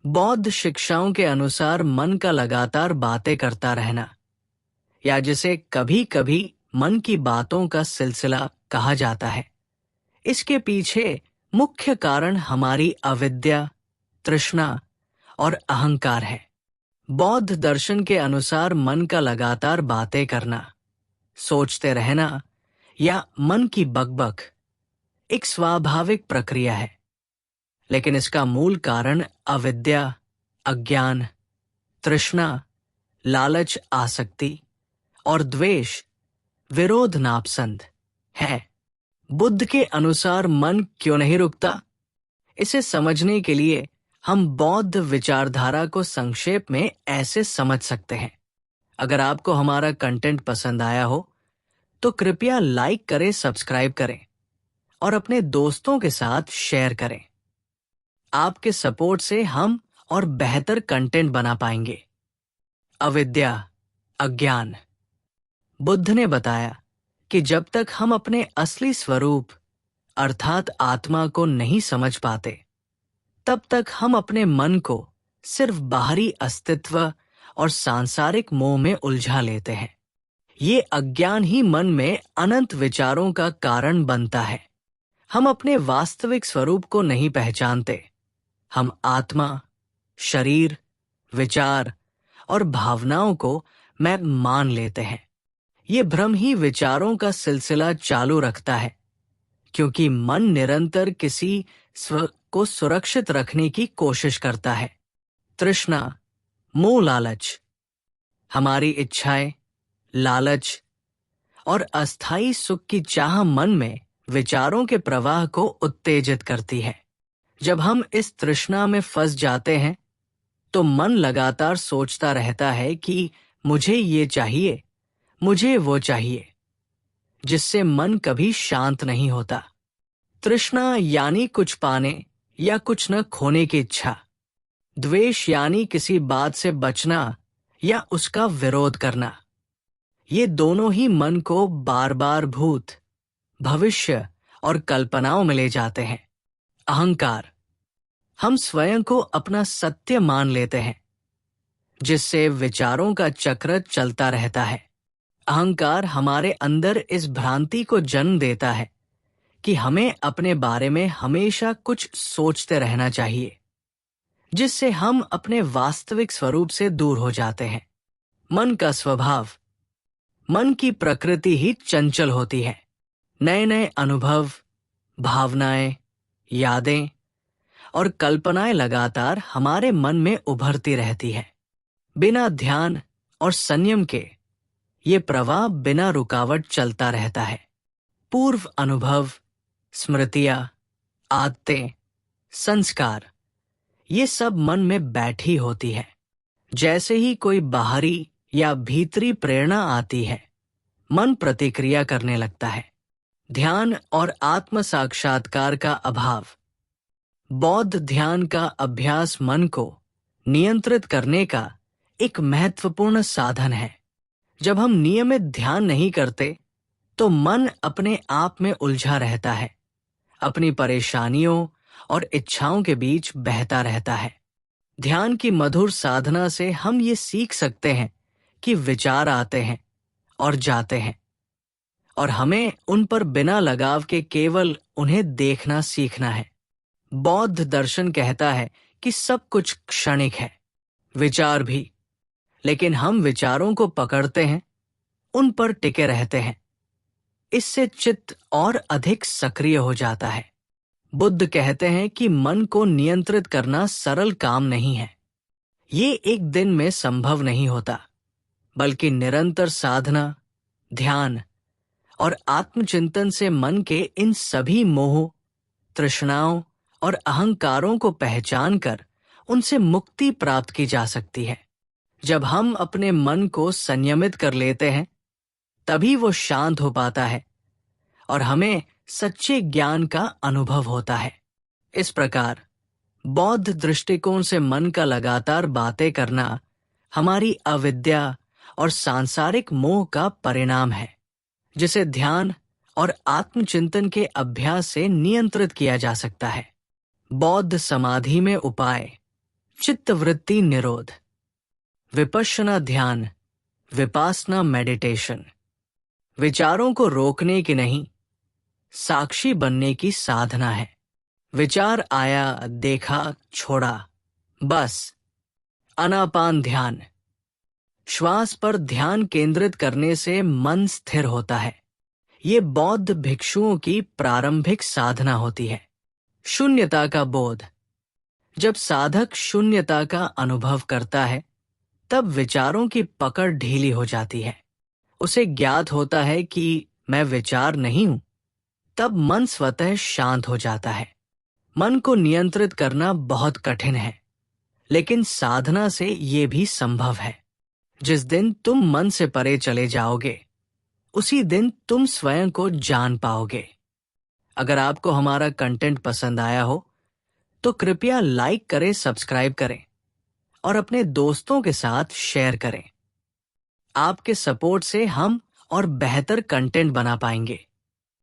बौद्ध शिक्षाओं के अनुसार मन का लगातार बातें करता रहना, या जिसे कभी कभी मन की बातों का सिलसिला कहा जाता है, इसके पीछे मुख्य कारण हमारी अविद्या, तृष्णा और अहंकार है। बौद्ध दर्शन के अनुसार मन का लगातार बातें करना, सोचते रहना या मन की बकबक एक स्वाभाविक प्रक्रिया है, लेकिन इसका मूल कारण अविद्या, अज्ञान, तृष्णा, लालच, आसक्ति और द्वेष, विरोध, नापसंद है। बुद्ध के अनुसार मन क्यों नहीं रुकता? इसे समझने के लिए हम बौद्ध विचारधारा को संक्षेप में ऐसे समझ सकते हैं। अगर आपको हमारा कंटेंट पसंद आया हो तो कृपया लाइक करें, सब्सक्राइब करें और अपने दोस्तों के साथ शेयर करें। आपके सपोर्ट से हम और बेहतर कंटेंट बना पाएंगे। अविद्या, अज्ञान। बुद्ध ने बताया कि जब तक हम अपने असली स्वरूप अर्थात आत्मा को नहीं समझ पाते, तब तक हम अपने मन को सिर्फ बाहरी अस्तित्व और सांसारिक मोह में उलझा लेते हैं। ये अज्ञान ही मन में अनंत विचारों का कारण बनता है। हम अपने वास्तविक स्वरूप को नहीं पहचानते। हम आत्मा, शरीर, विचार और भावनाओं को मैं मान लेते हैं। ये भ्रम ही विचारों का सिलसिला चालू रखता है, क्योंकि मन निरंतर किसी स्व को सुरक्षित रखने की कोशिश करता है। तृष्णा, मोह, लालच। हमारी इच्छाएं, लालच और अस्थायी सुख की चाह मन में विचारों के प्रवाह को उत्तेजित करती है। जब हम इस तृष्णा में फंस जाते हैं तो मन लगातार सोचता रहता है कि मुझे ये चाहिए, मुझे वो चाहिए, जिससे मन कभी शांत नहीं होता। तृष्णा यानी कुछ पाने या कुछ न खोने की इच्छा। द्वेष यानी किसी बात से बचना या उसका विरोध करना। ये दोनों ही मन को बार बार भूत, भविष्य और कल्पनाओं में ले जाते हैं। अहंकार। हम स्वयं को अपना सत्य मान लेते हैं, जिससे विचारों का चक्र चलता रहता है। अहंकार हमारे अंदर इस भ्रांति को जन्म देता है कि हमें अपने बारे में हमेशा कुछ सोचते रहना चाहिए, जिससे हम अपने वास्तविक स्वरूप से दूर हो जाते हैं। मन का स्वभाव। मन की प्रकृति ही चंचल होती है। नए नए अनुभव, भावनाएं, यादें और कल्पनाएं लगातार हमारे मन में उभरती रहती है। बिना ध्यान और संयम के ये प्रवाह बिना रुकावट चलता रहता है। पूर्व अनुभव, स्मृतियां, आदतें, संस्कार, ये सब मन में बैठी होती है। जैसे ही कोई बाहरी या भीतरी प्रेरणा आती है, मन प्रतिक्रिया करने लगता है। ध्यान और आत्म साक्षात्कार का अभाव। बौद्ध ध्यान का अभ्यास मन को नियंत्रित करने का एक महत्वपूर्ण साधन है। जब हम नियमित ध्यान नहीं करते तो मन अपने आप में उलझा रहता है, अपनी परेशानियों और इच्छाओं के बीच बहता रहता है। ध्यान की मधुर साधना से हम ये सीख सकते हैं कि विचार आते हैं और जाते हैं, और हमें उन पर बिना लगाव के केवल उन्हें देखना सीखना है। बौद्ध दर्शन कहता है कि सब कुछ क्षणिक है, विचार भी, लेकिन हम विचारों को पकड़ते हैं, उन पर टिके रहते हैं। इससे चित्त और अधिक सक्रिय हो जाता है। बुद्ध कहते हैं कि मन को नियंत्रित करना सरल काम नहीं है। ये एक दिन में संभव नहीं होता, बल्कि निरंतर साधना, ध्यान और आत्मचिंतन से मन के इन सभी मोह, तृष्णाओं और अहंकारों को पहचान कर उनसे मुक्ति प्राप्त की जा सकती है। जब हम अपने मन को संयमित कर लेते हैं, तभी वो शांत हो पाता है और हमें सच्चे ज्ञान का अनुभव होता है। इस प्रकार बौद्ध दृष्टिकोण से मन का लगातार बातें करना हमारी अविद्या और सांसारिक मोह का परिणाम है, जिसे ध्यान और आत्मचिंतन के अभ्यास से नियंत्रित किया जा सकता है। बौद्ध समाधि में उपाय, चित्तवृत्ति निरोध, विपश्यना ध्यान, विपासना मेडिटेशन, विचारों को रोकने की नहीं, साक्षी बनने की साधना है। विचार आया, देखा, छोड़ा, बस। आनापान ध्यान, श्वास पर ध्यान केंद्रित करने से मन स्थिर होता है। ये बौद्ध भिक्षुओं की प्रारंभिक साधना होती है। शून्यता का बोध, जब साधक शून्यता का अनुभव करता है तब विचारों की पकड़ ढीली हो जाती है। उसे ज्ञात होता है कि मैं विचार नहीं हूं। तब मन स्वतः शांत हो जाता है। मन को नियंत्रित करना बहुत कठिन है, लेकिन साधना से ये भी संभव है। जिस दिन तुम मन से परे चले जाओगे, उसी दिन तुम स्वयं को जान पाओगे। अगर आपको हमारा कंटेंट पसंद आया हो तो कृपया लाइक करें, सब्सक्राइब करें और अपने दोस्तों के साथ शेयर करें। आपके सपोर्ट से हम और बेहतर कंटेंट बना पाएंगे।